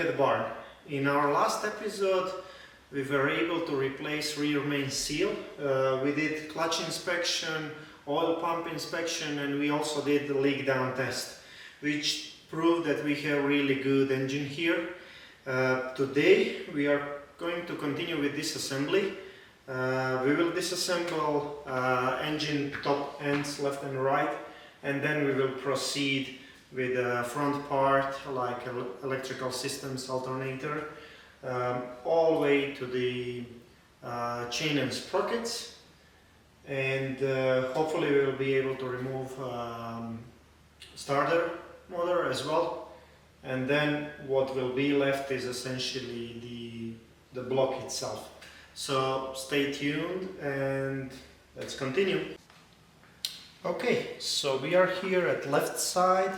head bar. In our last episode we were able to replace rear main seal. We did clutch inspection, oil pump inspection, and we also did the leak down test, which proved that we have really good engine here. Today we are going to continue with disassembly. We will disassemble engine top ends left and right, and then we will proceed with the front part like electrical systems, alternator, all the way to the chain and sprockets, and hopefully we will be able to remove starter motor as well, and then what will be left is essentially the block itself. So stay tuned and let's continue. Okay, so we are here at left side.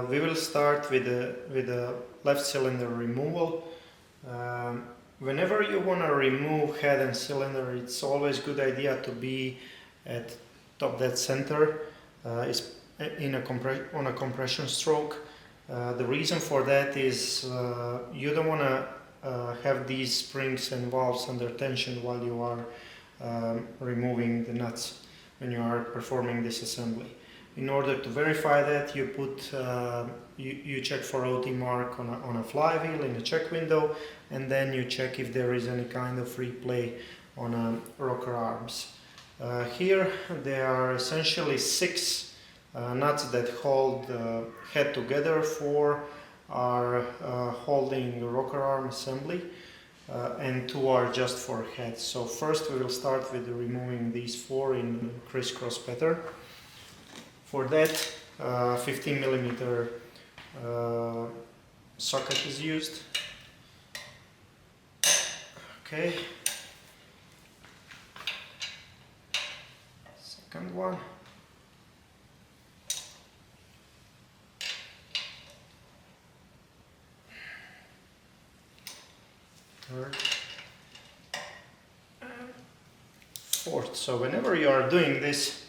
We will start with the left cylinder removal. Whenever you want to remove head and cylinder, it's always a good idea to be at top dead center on a compression stroke. The reason for that is you don't want to have these springs and valves under tension while you are removing the nuts when you are performing this assembly. In order to verify that, you put you check for OT mark on a flywheel in the check window, and then you check if there is any kind of free play on rocker arms. Here there are essentially 6 nuts that hold the head together. 4 are holding the rocker arm assembly, and 2 are just for head. So first we will start with removing these 4 in crisscross pattern. For that, 15mm socket is used. Okay. Second one. Third. And fourth. So whenever you are doing this,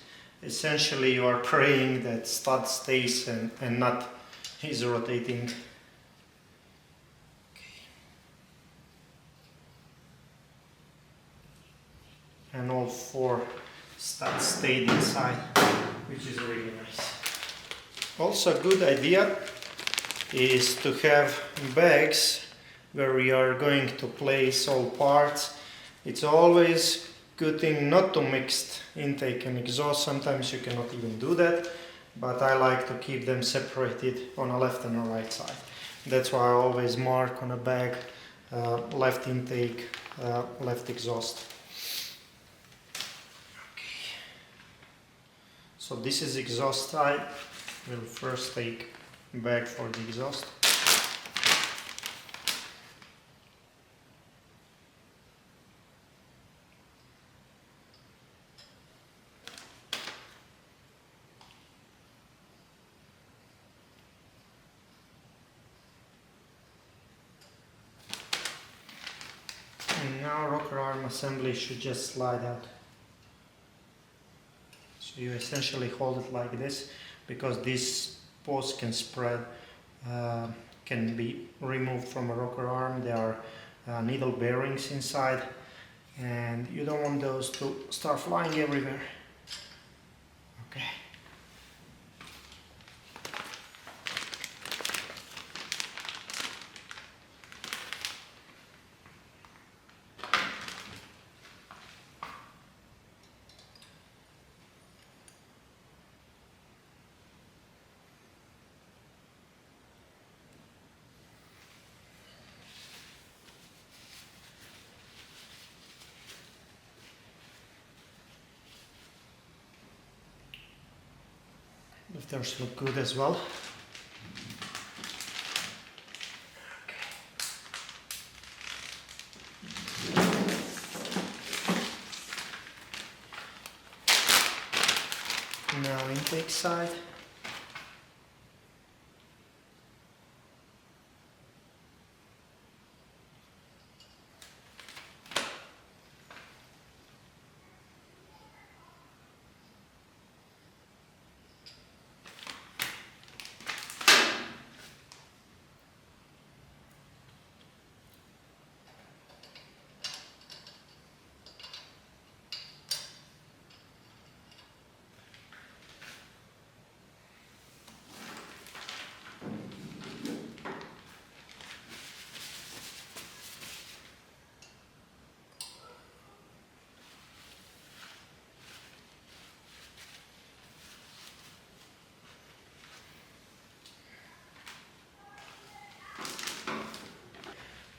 essentially you are praying that stud stays and nut is rotating. Okay. And all 4 studs stayed inside, which is really nice. Also a good idea is to have bags where we are going to place all parts. It's always good thing not to mix intake and exhaust. Sometimes you cannot even do that, but I like to keep them separated on a left and a right side. That's why I always mark on a bag left intake, left exhaust. Okay. So this is exhaust side. We'll first take bag for the exhaust. And now rocker arm assembly should just slide out. So you essentially hold it like this, because this post can spread, can be removed from a rocker arm. There are needle bearings inside, and you don't want those to start flying everywhere. Okay. Lifters look good as well. Now intake side.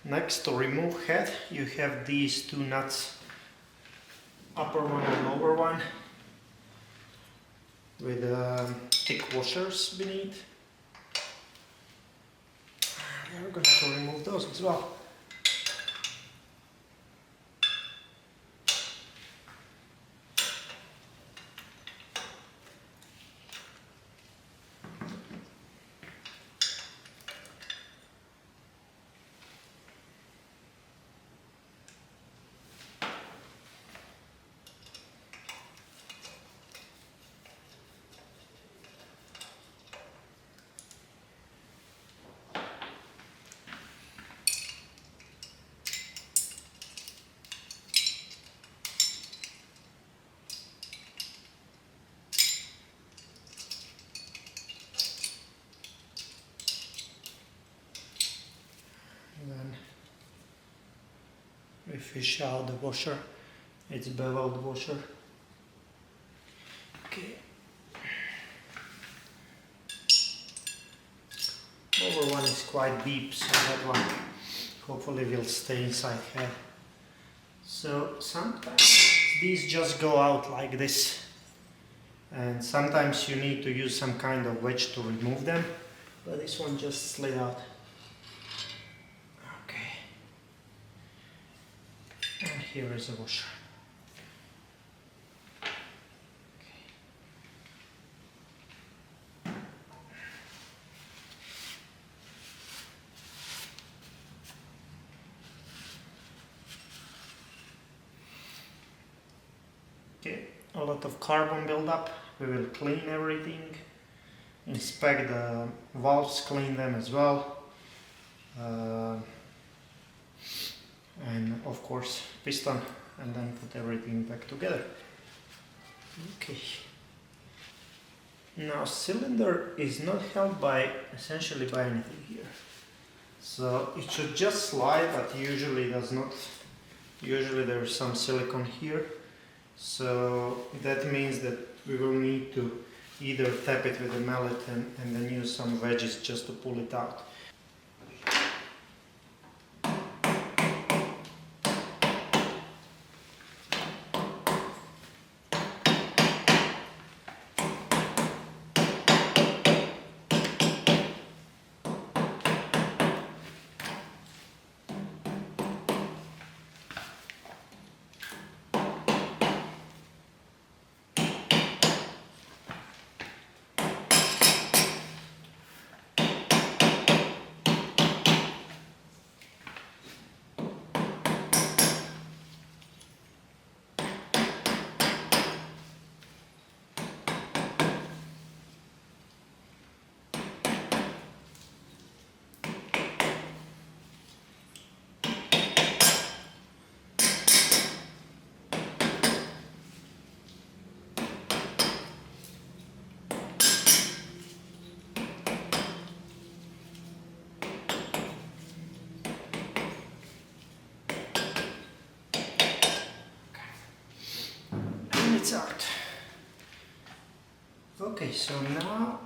Next, to remove head, you have these two nuts, upper one and lower one, with thick washers beneath. We're going to remove those as well. And then we fish out the washer. It's beveled washer. Okay. Lower one is quite deep, so that one hopefully will stay inside here. So sometimes these just go out like this, and sometimes you need to use some kind of wedge to remove them, but this one just slid out. Okay. And here is the washer. Okay, a lot of carbon buildup. We will clean everything, inspect the valves, clean them as well, and of course piston, and then put everything back together. Okay. Now cylinder is not held by essentially by anything here, so it should just slide, but usually does not. Usually there is some silicone here. So that means that we will need to either tap it with a mallet and then use some wedges just to pull it out. It's out. Okay, so now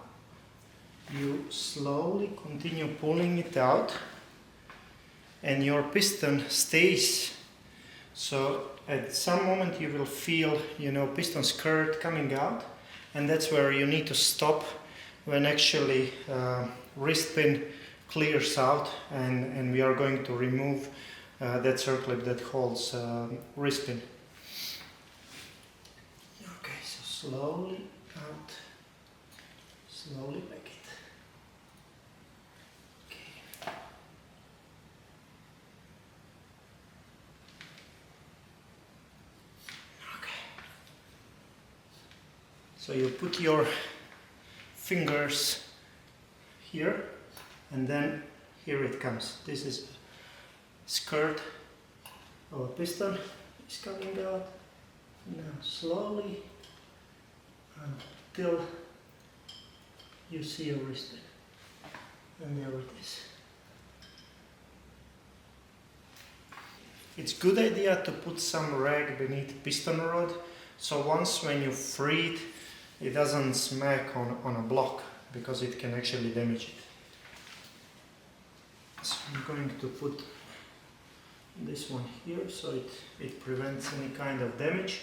you slowly continue pulling it out and your piston stays. So at some moment you will feel, piston skirt coming out, and that's where you need to stop when actually wrist pin clears out, and we are going to remove that circlip that holds wrist pin. Slowly out, slowly back it. Okay. Okay. So you put your fingers here, and then here it comes. This is skirt of a piston is coming out. Now slowly, until you see your wrist pin, and there it is. It's good idea to put some rag beneath piston rod, so once when you free it, it doesn't smack on a block, because it can actually damage it. So I'm going to put this one here, so it prevents any kind of damage.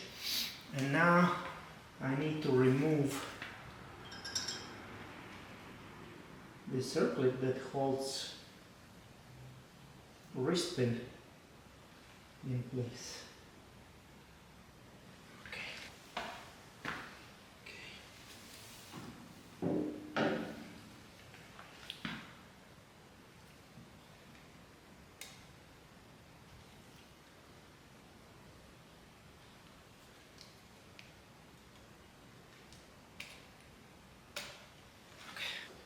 And now I need to remove the circlip that holds wrist pin in place.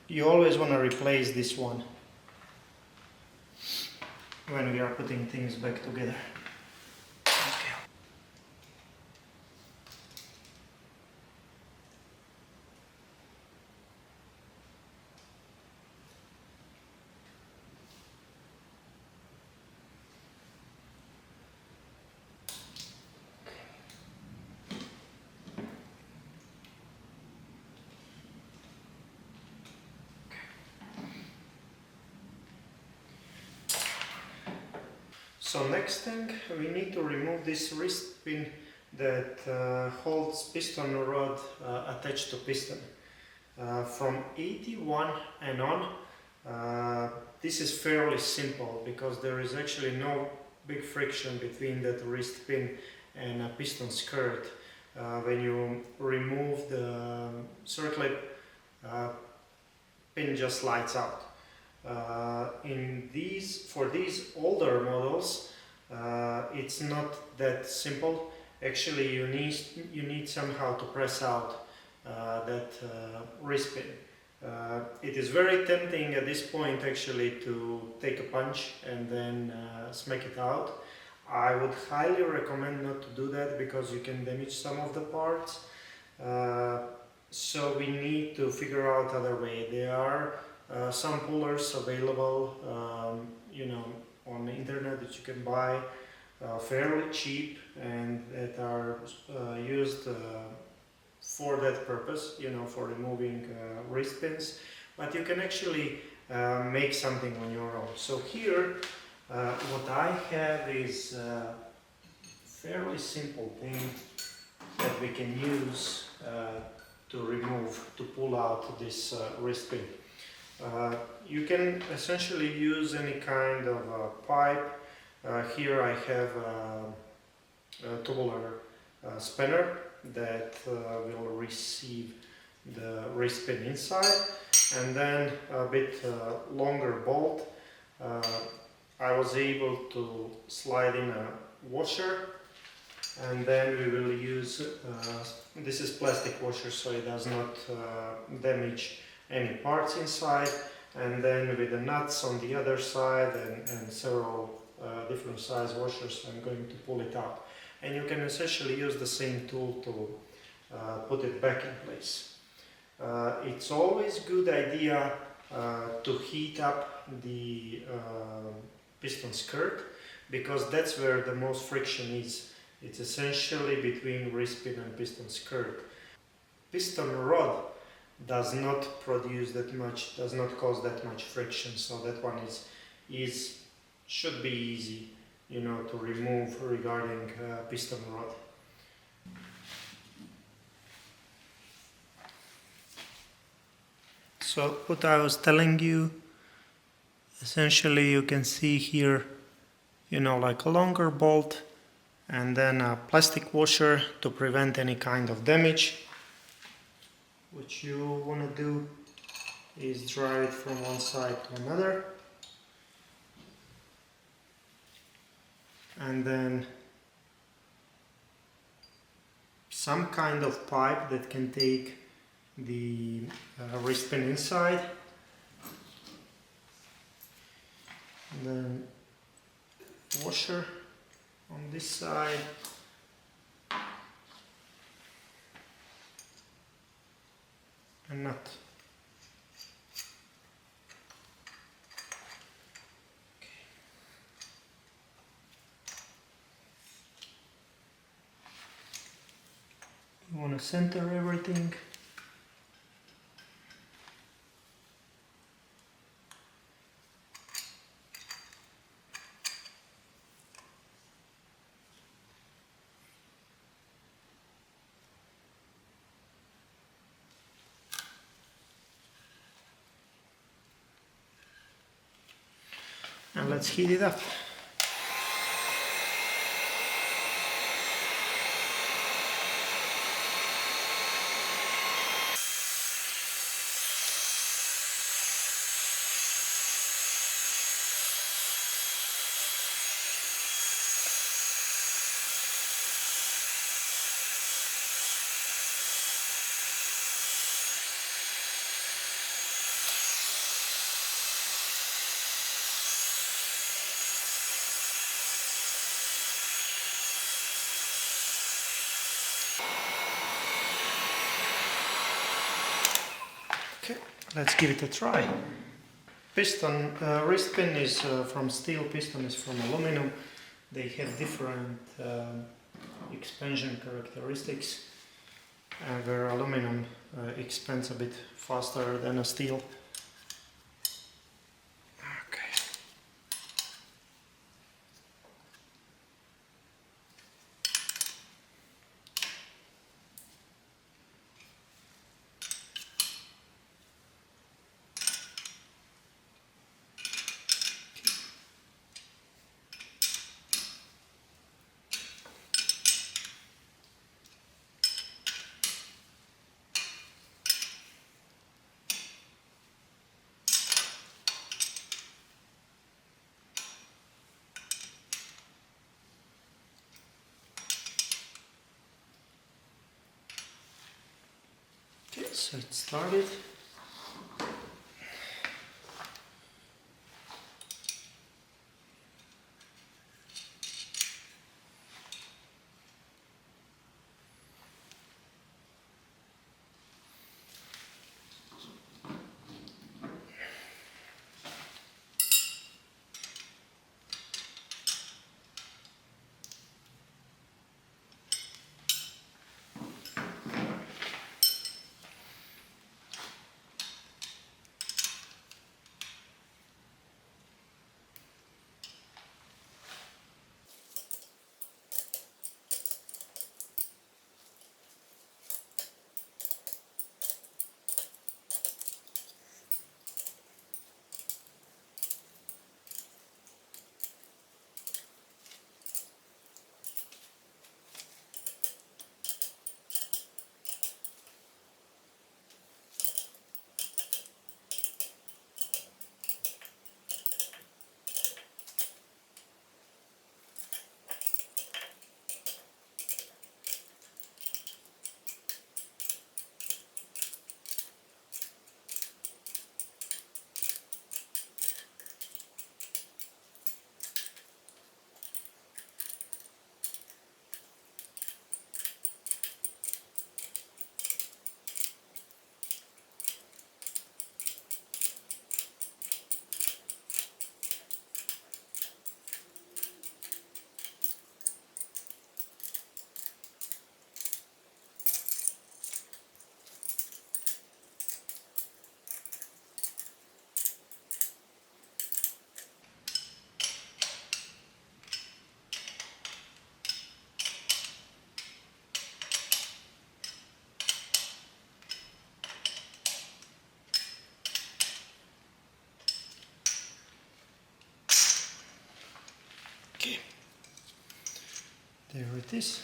You always want to replace this one when we are putting things back together. Okay. So next thing, we need to remove this wrist pin that holds piston rod attached to piston. From 81 and on, this is fairly simple because there is actually no big friction between that wrist pin and a piston skirt. When you remove the circlip, pin just slides out. For these older models, it's not that simple. Actually, you need somehow to press out that wrist pin. It is very tempting at this point actually to take a punch and then smack it out. I would highly recommend not to do that because you can damage some of the parts. So we need to figure out other way. There are some pullers available, on the internet that you can buy fairly cheap and that are used for that purpose, for removing wrist pins. But you can actually make something on your own. So here, what I have is a fairly simple thing that we can use to pull out this wrist pin. You can essentially use any kind of pipe. Here I have a tubular spanner that will receive the wrist pin inside, and then a bit longer bolt. I was able to slide in a washer, and then we will use, this is plastic washer so it does not damage any parts inside, and then with the nuts on the other side and several different size washers, I'm going to pull it out. And you can essentially use the same tool to put it back in place. It's always a good idea to heat up the piston skirt, because that's where the most friction is. It's essentially between wrist pin and piston skirt. Piston rod does not produce that much, does not cause that much friction, so that one should be easy, to remove regarding piston rod. So what I was telling you, essentially you can see here, like a longer bolt and then a plastic washer to prevent any kind of damage. What you want to do is drive it from one side to another, and then some kind of pipe that can take the wrist pin inside, and then washer on this side, a nut. You want to center everything. and let's heat it up. Okay, let's give it a try. Piston, wrist pin is from steel, piston is from aluminum. They have different expansion characteristics, where aluminum expands a bit faster than a steel. Okay. Okay, so it started. Okay, there it is.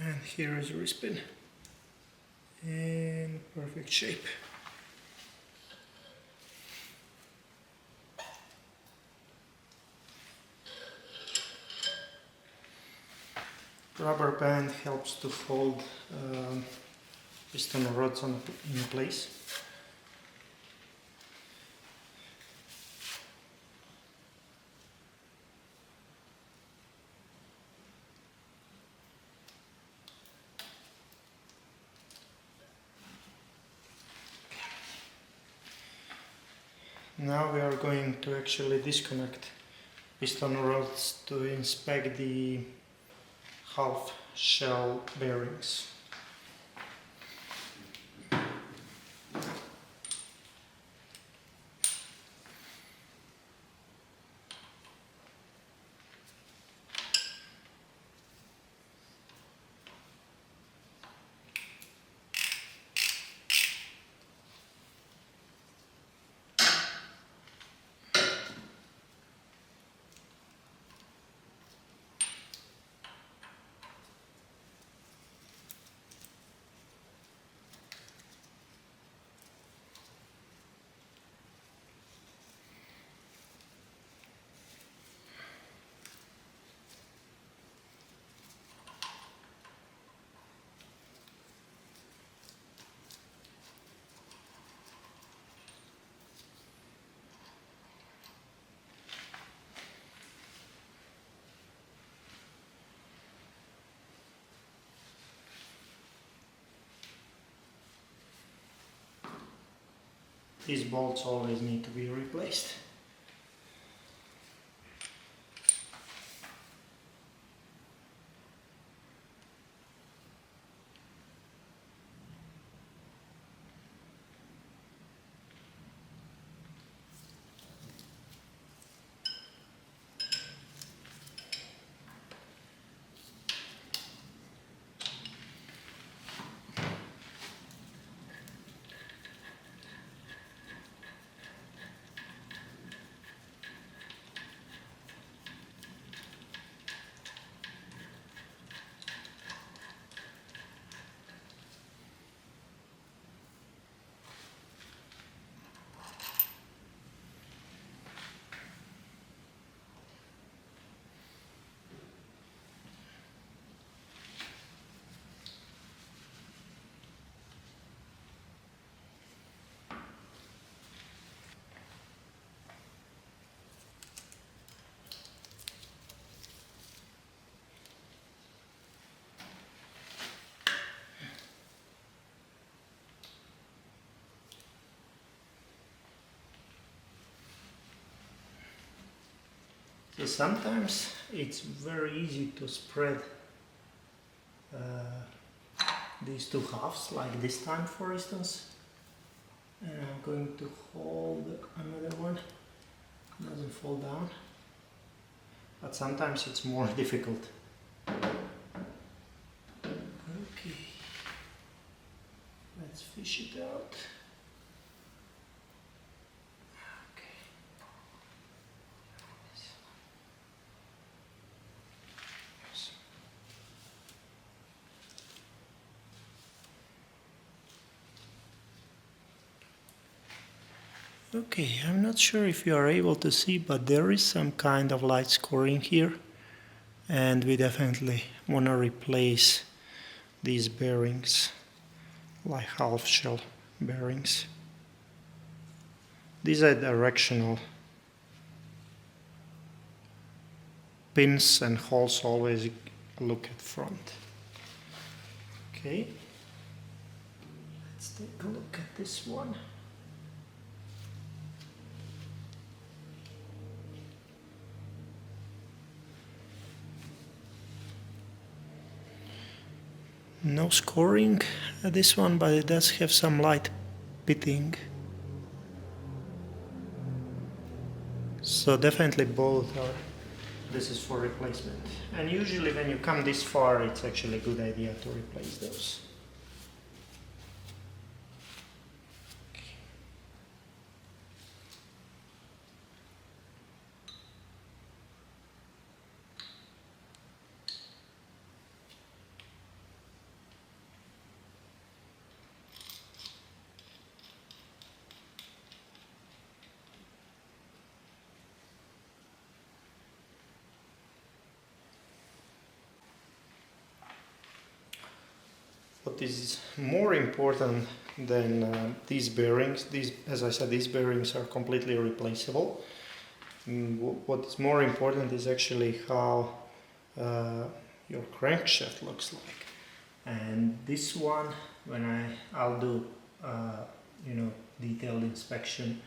And here is the wrist pin in perfect shape. Rubber band helps to hold piston rods in place. Now we are going to actually disconnect piston rods to inspect the half shell bearings. These bolts always need to be replaced. So sometimes it's very easy to spread these two halves, like this time for instance. And I'm going to hold another one, doesn't fall down. But sometimes it's more difficult. Okay, let's fish it out. Okay, I'm not sure if you are able to see, but there is some kind of light scoring here, and we definitely want to replace these bearings, like half shell bearings. These are directional pins and holes, always look at front. Okay, let's take a look at this one. No scoring at this one, but it does have some light pitting. So definitely both are, this is for replacement. And usually when you come this far, it's actually a good idea to replace those. What is more important than these bearings, as I said, these bearings are completely replaceable. What is more important is actually how your crankshaft looks like. And this one, when I'll do detailed inspection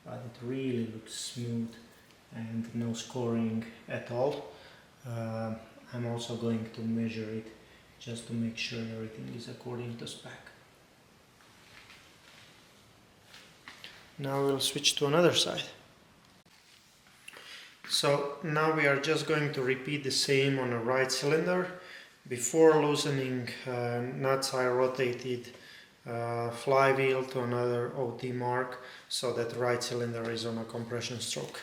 but it really looks smooth and no scoring at all. I'm also going to measure it just to make sure everything is according to spec. Now we'll switch to another side. So now we are just going to repeat the same on the right cylinder. Before loosening nuts, I rotated flywheel to another OT mark so that the right cylinder is on a compression stroke.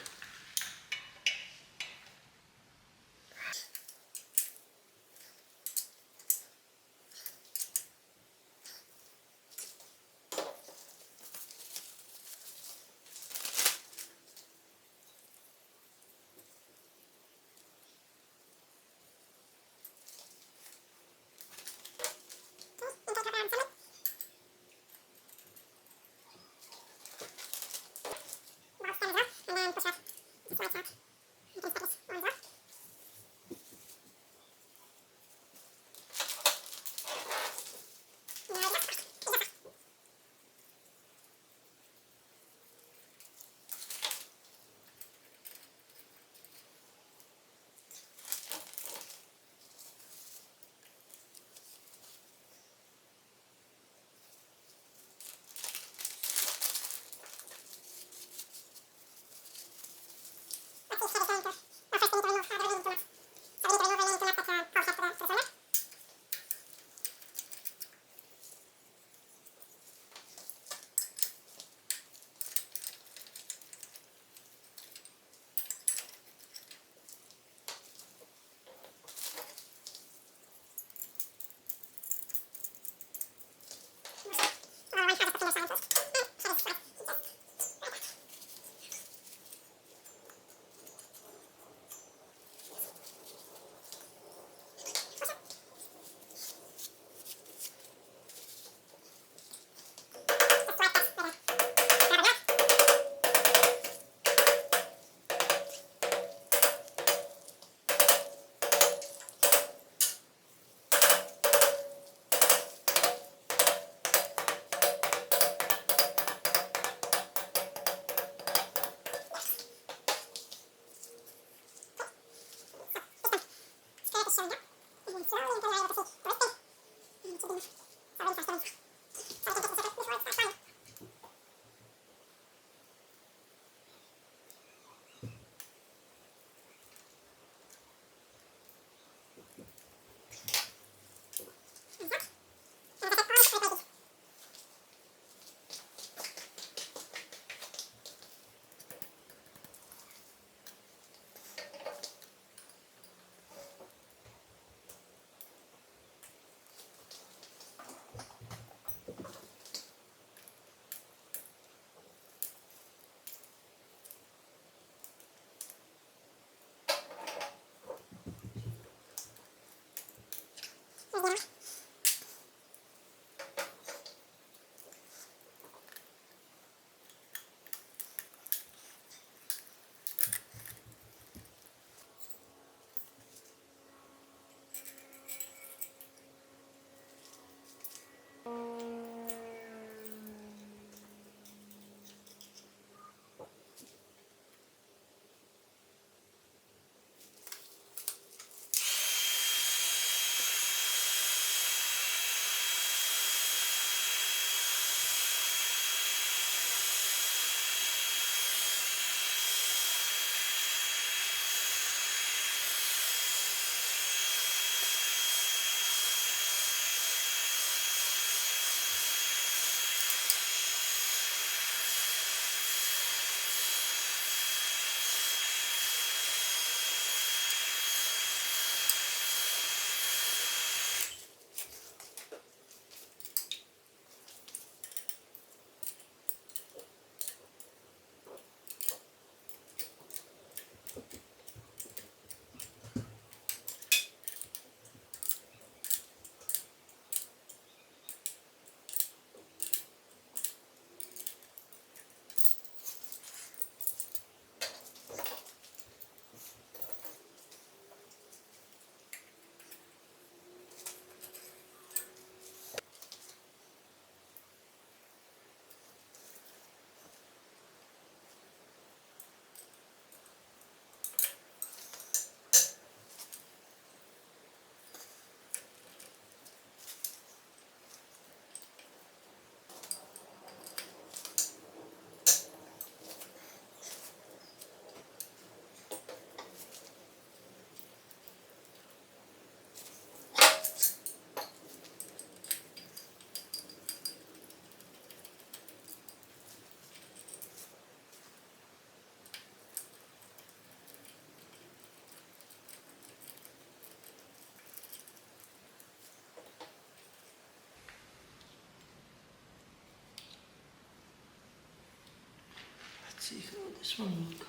see how this one will go.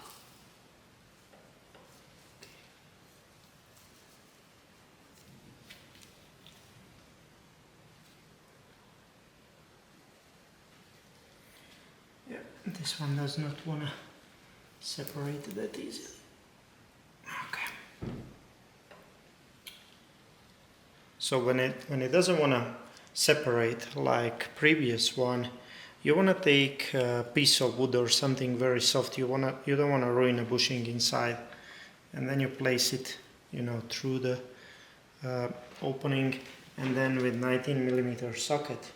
Yeah, this one does not want to separate that easily. Okay. So when it doesn't want to separate like previous one, you want to take a piece of wood or something very soft. You don't want to ruin a bushing inside, and then you place it, through the opening, and then with 19mm socket,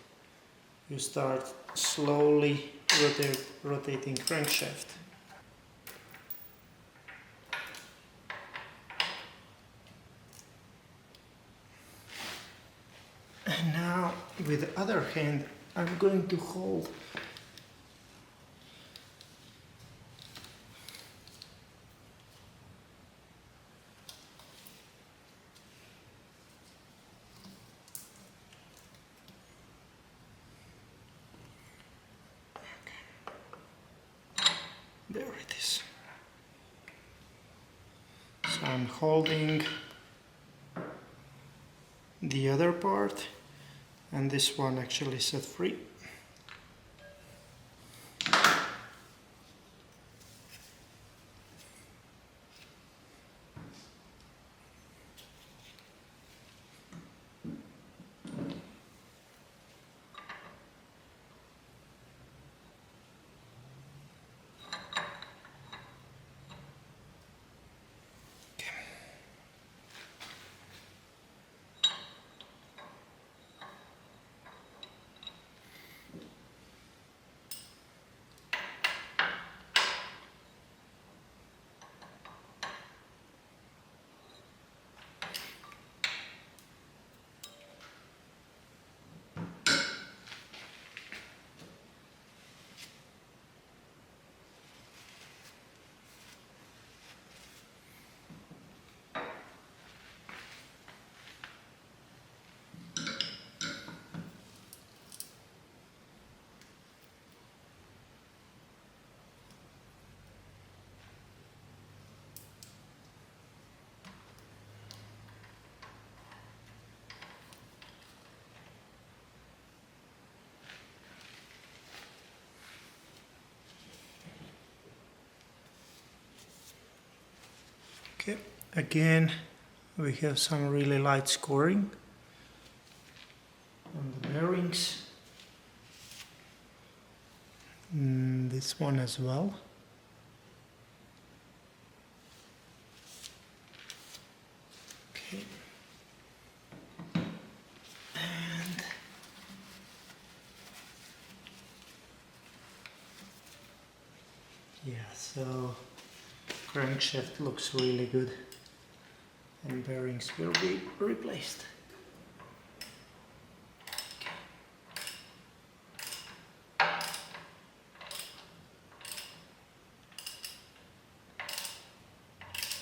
you start slowly rotating crankshaft. And now with the other hand, I'm going to hold there it is. So I'm holding the other part, and this one actually set free. Okay, again we have some really light scoring on the bearings. This one as well. Okay. And yeah, so crankshaft looks really good, and bearings will be replaced.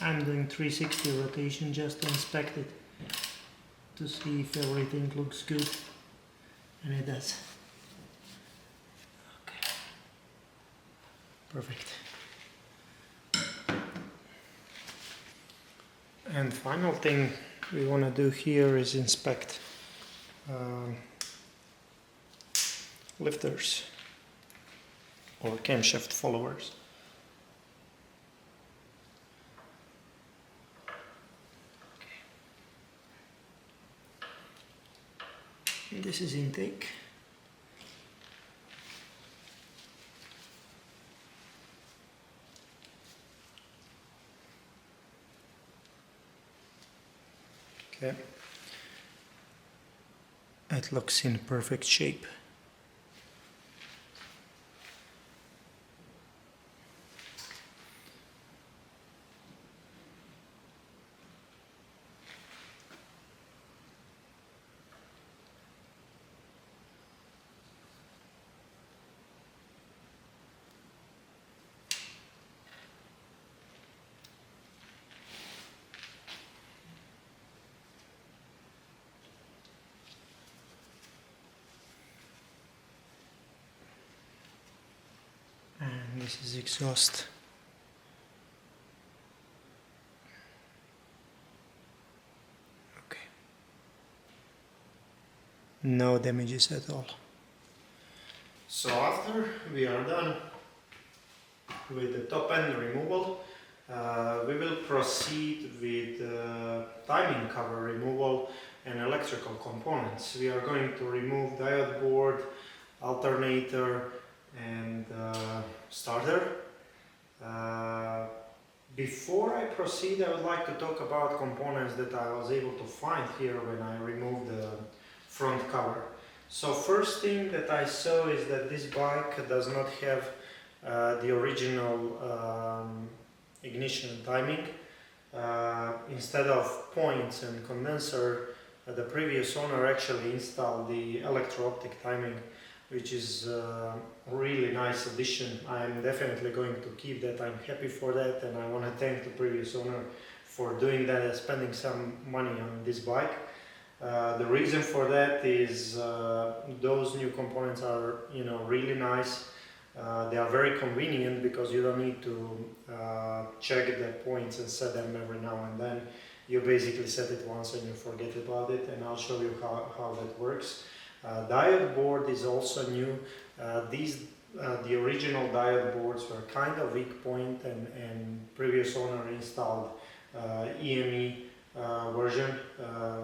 I'm doing 360 rotation just to inspect it, to see if everything looks good, and it does. Okay. Perfect. And final thing we want to do here is inspect lifters or camshaft followers. This is intake. Okay. It looks in perfect shape. This is exhaust. Okay. No damages at all. So after we are done with the top end removal, we will proceed with timing cover removal and electrical components. We are going to remove diode board, alternator and starter. Before I proceed, I would like to talk about components that I was able to find here when I removed the front cover. So first thing that I saw is that this bike does not have the original ignition and timing. Instead of points and condenser, the previous owner actually installed the electro-optic timing, which is a really nice addition. I'm definitely going to keep that. I'm happy for that, and I want to thank the previous owner for doing that and spending some money on this bike. The reason for that is those new components are, really nice. They are very convenient because you don't need to check the points and set them every now and then. You basically set it once and you forget about it, and I'll show you how that works. Diode board is also new. The original diode boards were kind of weak point, and previous owner installed EME version,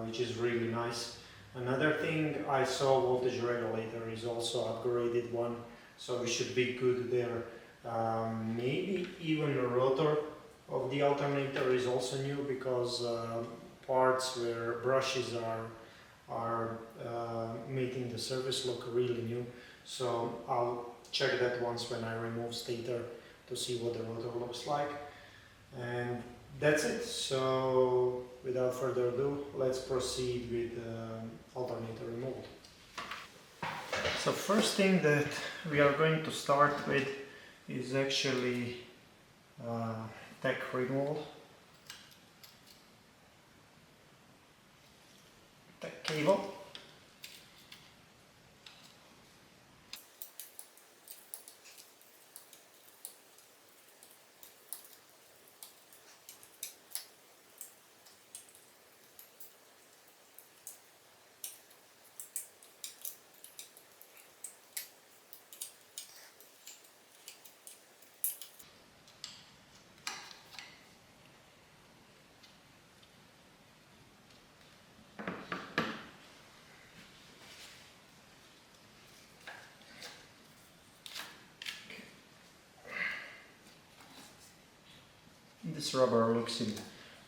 which is really nice. Another thing I saw, voltage regulator is also upgraded one, so we should be good there. Maybe even the rotor of the alternator is also new, because parts where brushes are making the surface look really new. So I'll check that once when I remove stator to see what the rotor looks like. And that's it. So without further ado, let's proceed with alternator removal. So first thing that we are going to start with is actually tech removal. Tech cable. This rubber looks in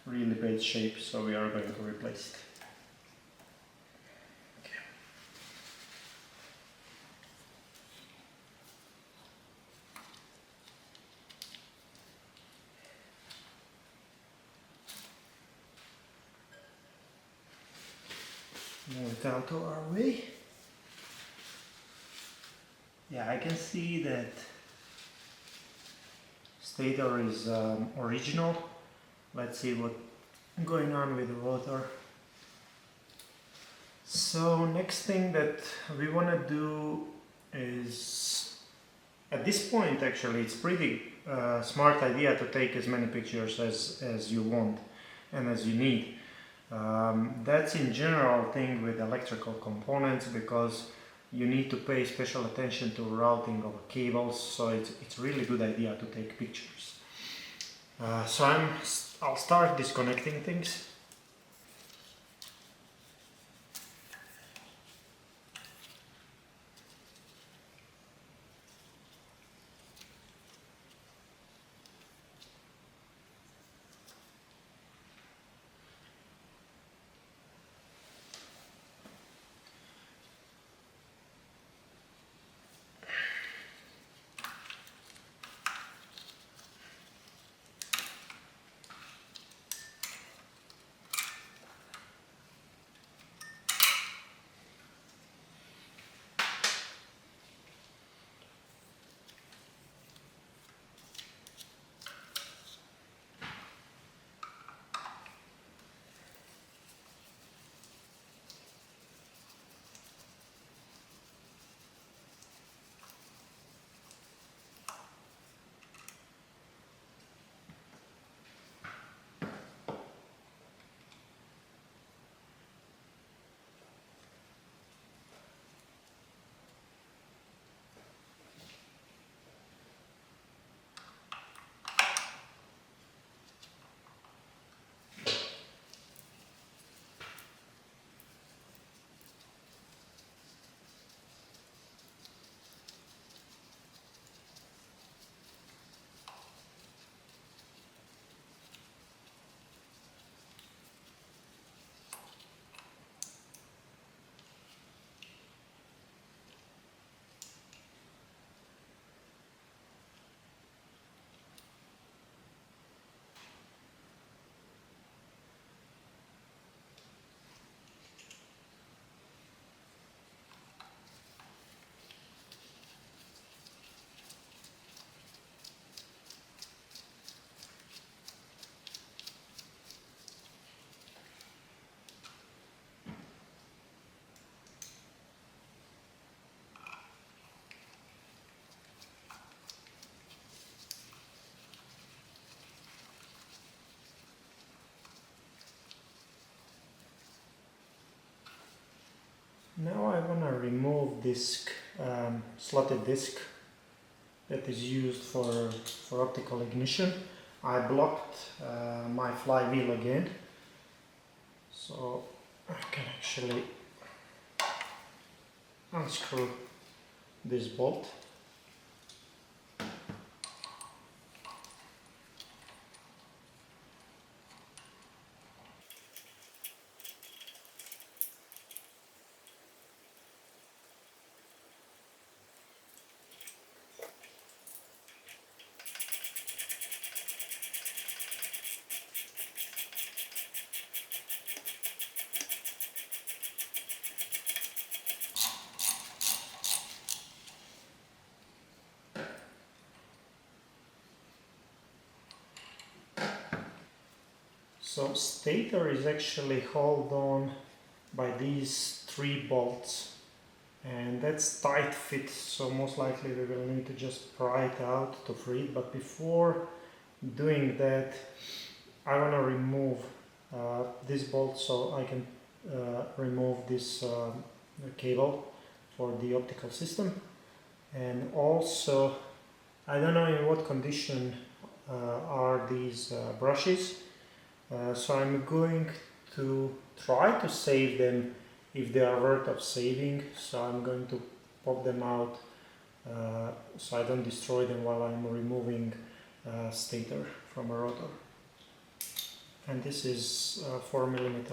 really bad shape, so we are going to replace it. Okay. Move it out of our way. Yeah, I can see that stator is original. Let's see what's going on with the rotor. So next thing that we want to do is, at this point actually it's pretty smart idea to take as many pictures as you want and as you need. That's in general thing with electrical components, because you need to pay special attention to routing of cables, so it's really good idea to take pictures. So I'll start disconnecting things. remove disc, slotted disc that is used for optical ignition. I blocked my flywheel again, so I can actually unscrew this bolt. So stator is actually held on by these 3 bolts, and that's tight fit, so most likely we will need to just pry it out to free it. But before doing that, I want to remove this bolt so I can remove this cable for the optical system. And also, I don't know in what condition are these brushes. So I'm going to try to save them if they are worth of saving. So I'm going to pop them out so I don't destroy them while I'm removing stator from a rotor. And this is 4mm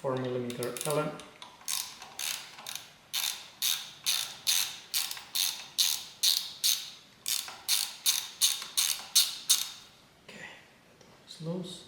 Allen. Okay, it's loose.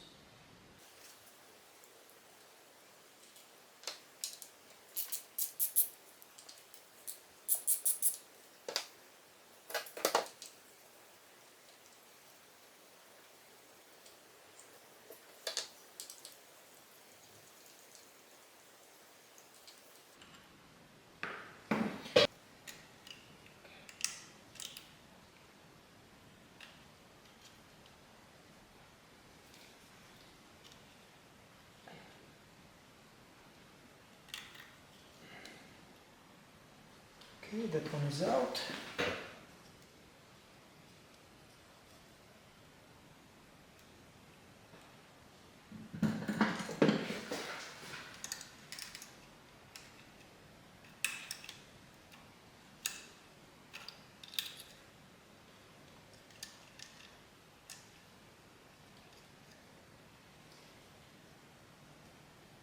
Okay, that one is out.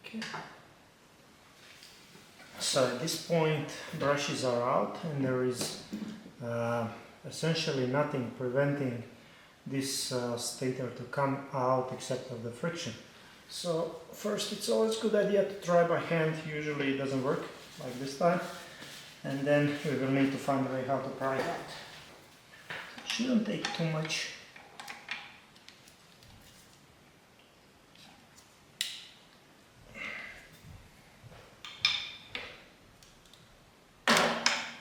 Okay. So at this point brushes are out and there is essentially nothing preventing this stator to come out except of the friction. So first, it's always a good idea to try by hand. Usually it doesn't work like this time, and then we will need to find a way how to pry it out. It shouldn't take too much.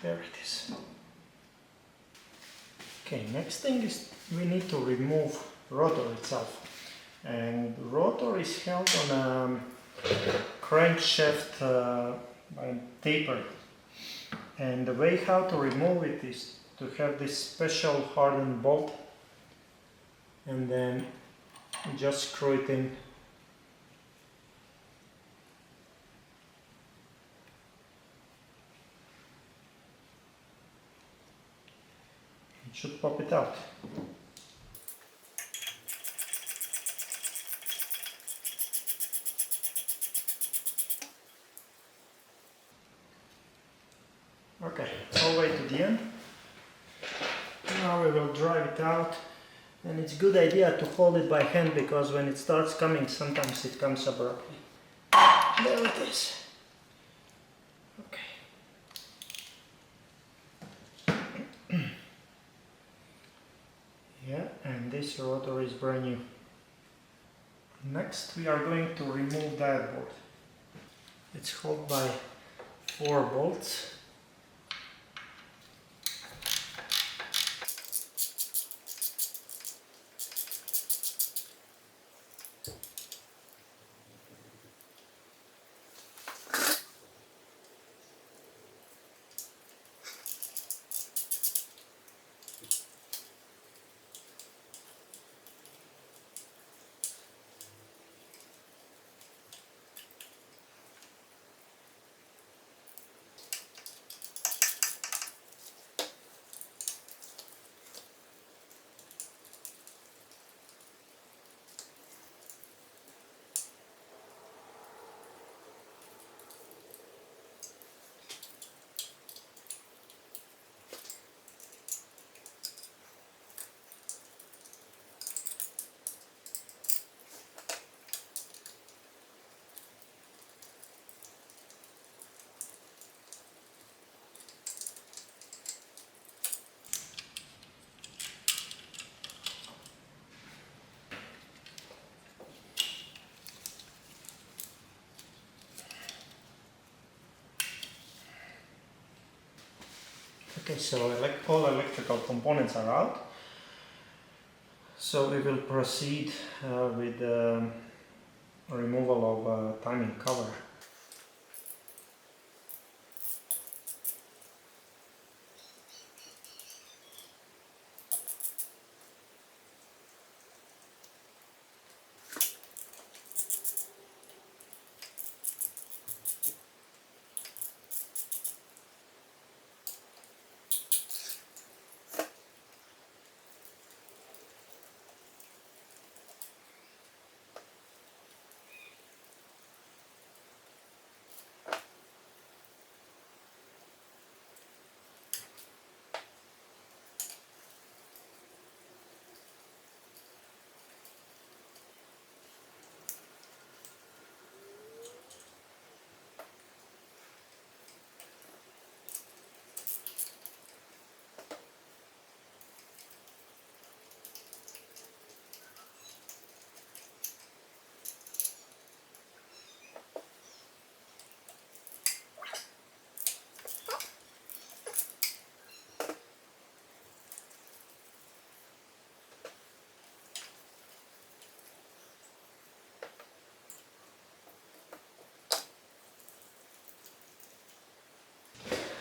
There it is. Okay, next thing is we need to remove rotor itself. And the rotor is held on a crankshaft by a taper. And the way how to remove it is to have this special hardened bolt and then just screw it in. It should pop it out. Okay, all the way to the end. Now we will drive it out, and it's a good idea to hold it by hand because when it starts coming, sometimes it comes abruptly. There it is. Okay. Yeah, and this rotor is brand new. Next we are going to remove that bolt. It's held by 4 bolts. Okay, so all electrical components are out. So we will proceed with the removal of timing cover.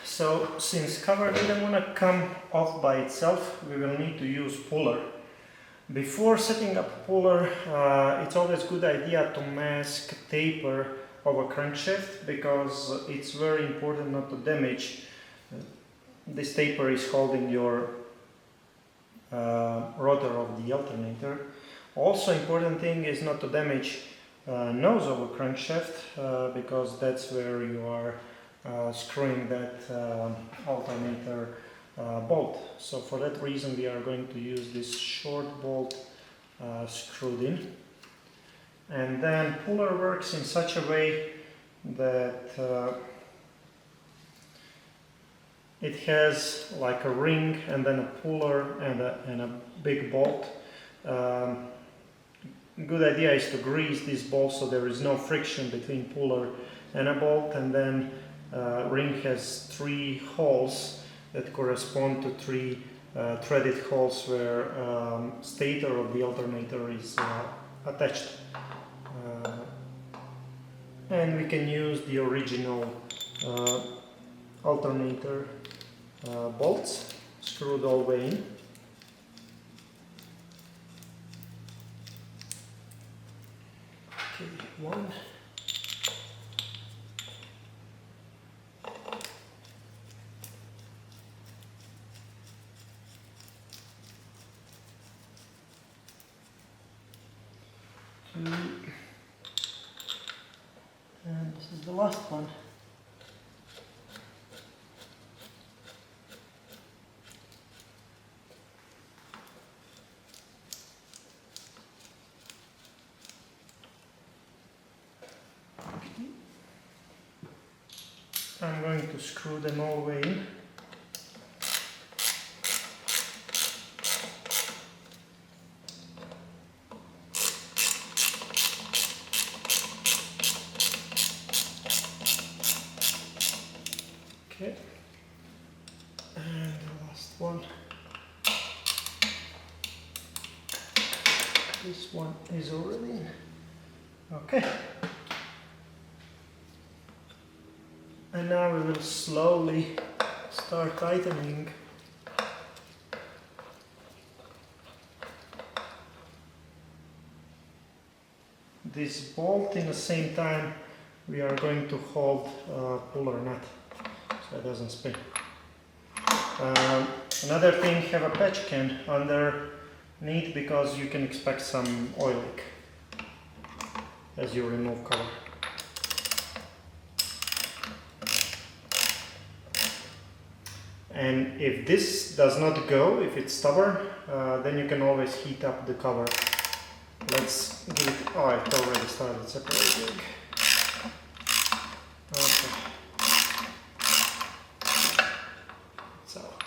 So since cover didn't want to come off by itself, we will need to use puller. Before setting up puller, it's always a good idea to mask taper of a crankshaft, because it's very important not to damage. This taper is holding your rotor of the alternator. Also important thing is not to damage nose of a crankshaft, because that's where you are screwing that alternator bolt. So for that reason we are going to use this short bolt screwed in. And then puller works in such a way that it has like a ring and then a puller and a big bolt. Good idea is to grease this bolt so there is no friction between puller and a bolt, and then ring has 3 holes that correspond to 3 threaded holes where stator of the alternator is attached. And we can use the original alternator bolts screwed all the way in. Okay, 1. And this is the last one. I'm going to screw them all the way in. Okay, and the last one. This one is already in. Okay. And now we will slowly start tightening. This bolt. In the same time we are going to hold puller nut so it doesn't spin. Another thing, have a patch can underneath, because you can expect some oil leak as you remove cover. And if this does not go, if it's stubborn, then you can always heat up the cover. Let's give it, oh, it already started separating. Okay. It's out.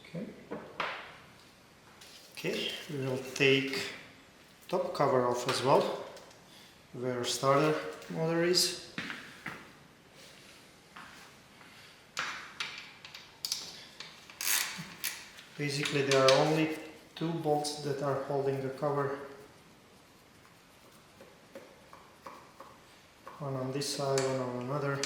Okay. We will take top cover off as well, where starter motor is. Basically there are only two bolts that are holding the cover. One on this side, one on another.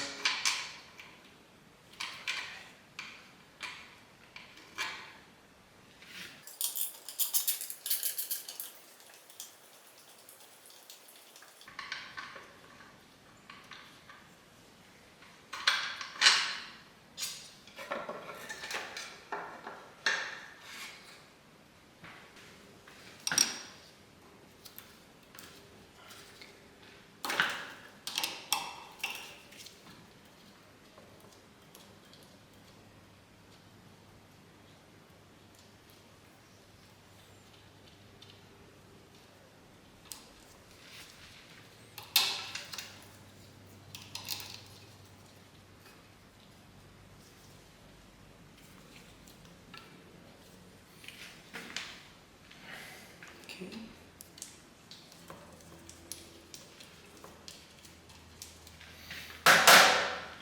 Okay.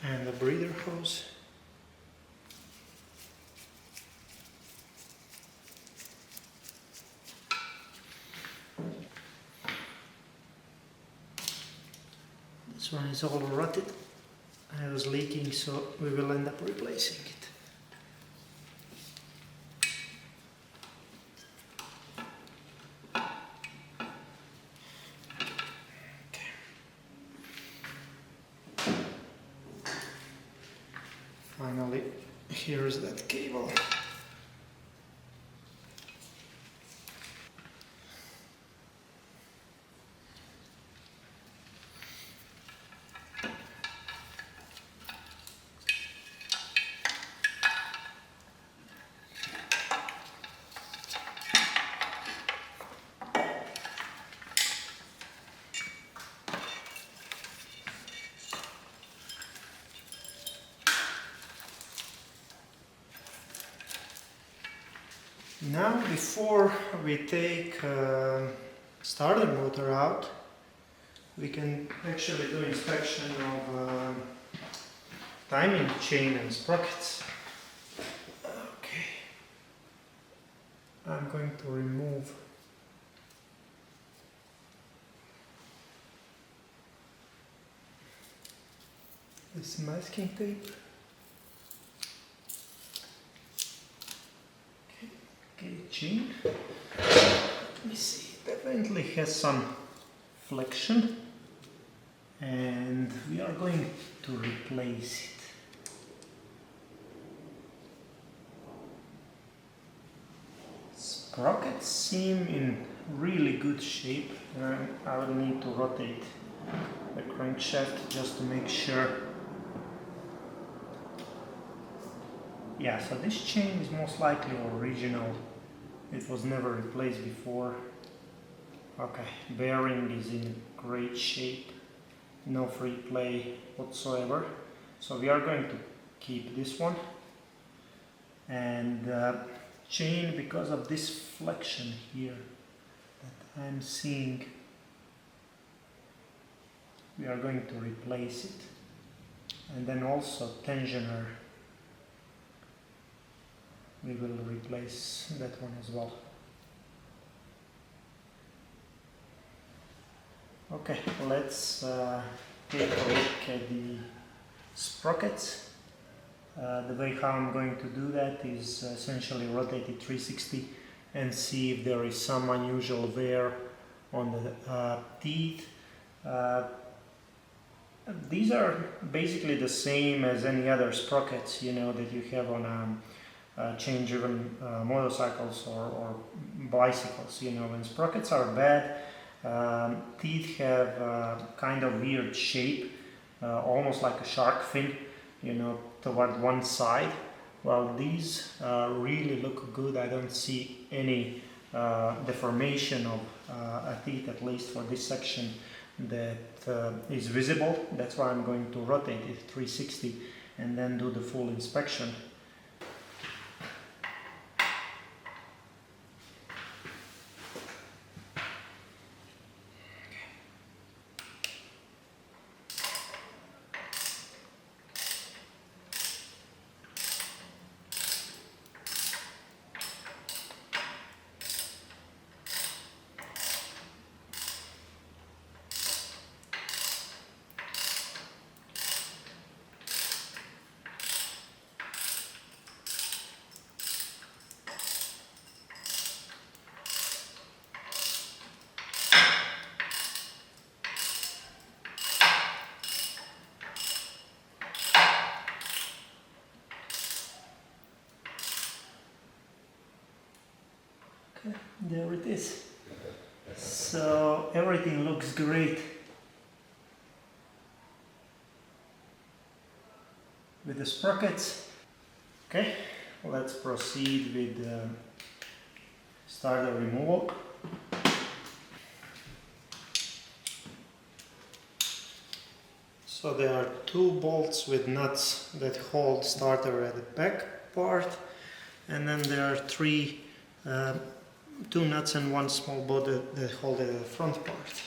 And the breather hose. This one is all rotted. It was leaking, so we will end up replacing it. Finally, here's that cable. Now, before we take starter motor out, we can actually do inspection of timing chain and sprockets. Okay, I'm going to remove this masking tape. Chain. Let me see, it definitely has some flexion, and we are going to replace it. Sprockets seem in really good shape, and I will need to rotate the crankshaft just to make sure. Yeah, so this chain is most likely original. It was never replaced before. Okay, bearing is in great shape. No free play whatsoever. So we are going to keep this one. And chain, because of this flexion here that I'm seeing, we are going to replace it. And then also tensioner. We will replace that one as well. Okay, let's take a look at the sprockets. The way how I'm going to do that is essentially rotate it 360 and see if there is some unusual wear on the teeth. These are basically the same as any other sprockets, you know, that you have on chain-driven motorcycles or bicycles. You know, when sprockets are bad, teeth have kind of weird shape, almost like a shark fin, you know, toward one side. Well, these really look good. I don't see any deformation of a teeth, at least for this section, that is visible. That's why I'm going to rotate it 360 and then do the full inspection. There it is. So everything looks great with the sprockets. Okay, let's proceed with starter removal. So there are two bolts with nuts that hold starter at the back part, and then there are two nuts and one small bolt that hold it at the front part.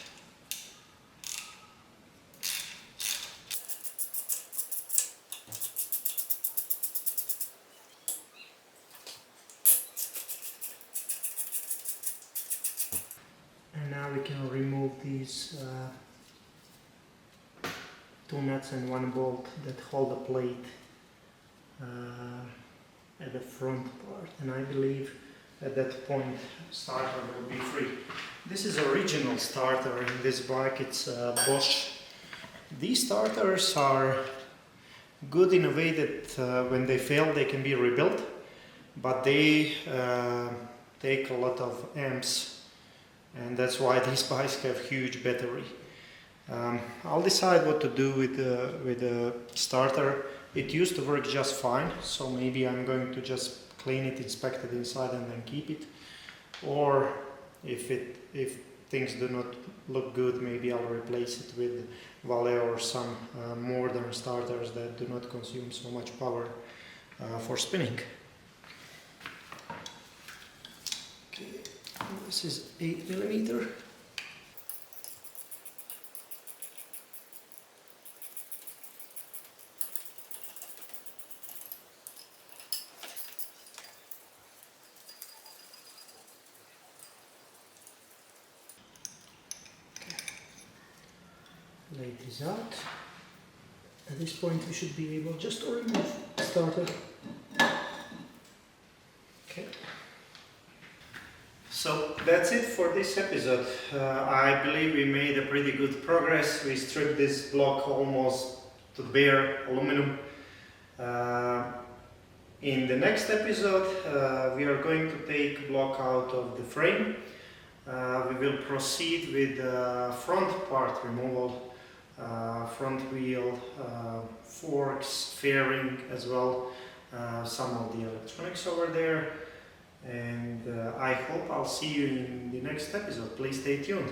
And now we can remove these two nuts and one bolt that hold the plate at the front part, and I believe at that point starter will be free. This is original starter in this bike, it's Bosch. These starters are good in a way that when they fail they can be rebuilt, but they take a lot of amps, and that's why these bikes have huge battery. I'll decide what to do with the starter. It used to work just fine, so maybe I'm going to just clean it, inspect it inside and then keep it. Or if things do not look good, maybe I'll replace it with Valet or some modern starters that do not consume so much power for spinning. Okay, this is 8mm. Lay this out. At this point we should be able just to remove the starter. Okay. So that's it for this episode. I believe we made a pretty good progress. We stripped this block almost to bare aluminum. In the next episode we are going to take block out of the frame. We will proceed with the front part removal. Front wheel, forks, fairing as well, some of the electronics over there, and I hope I'll see you in the next episode. Please stay tuned.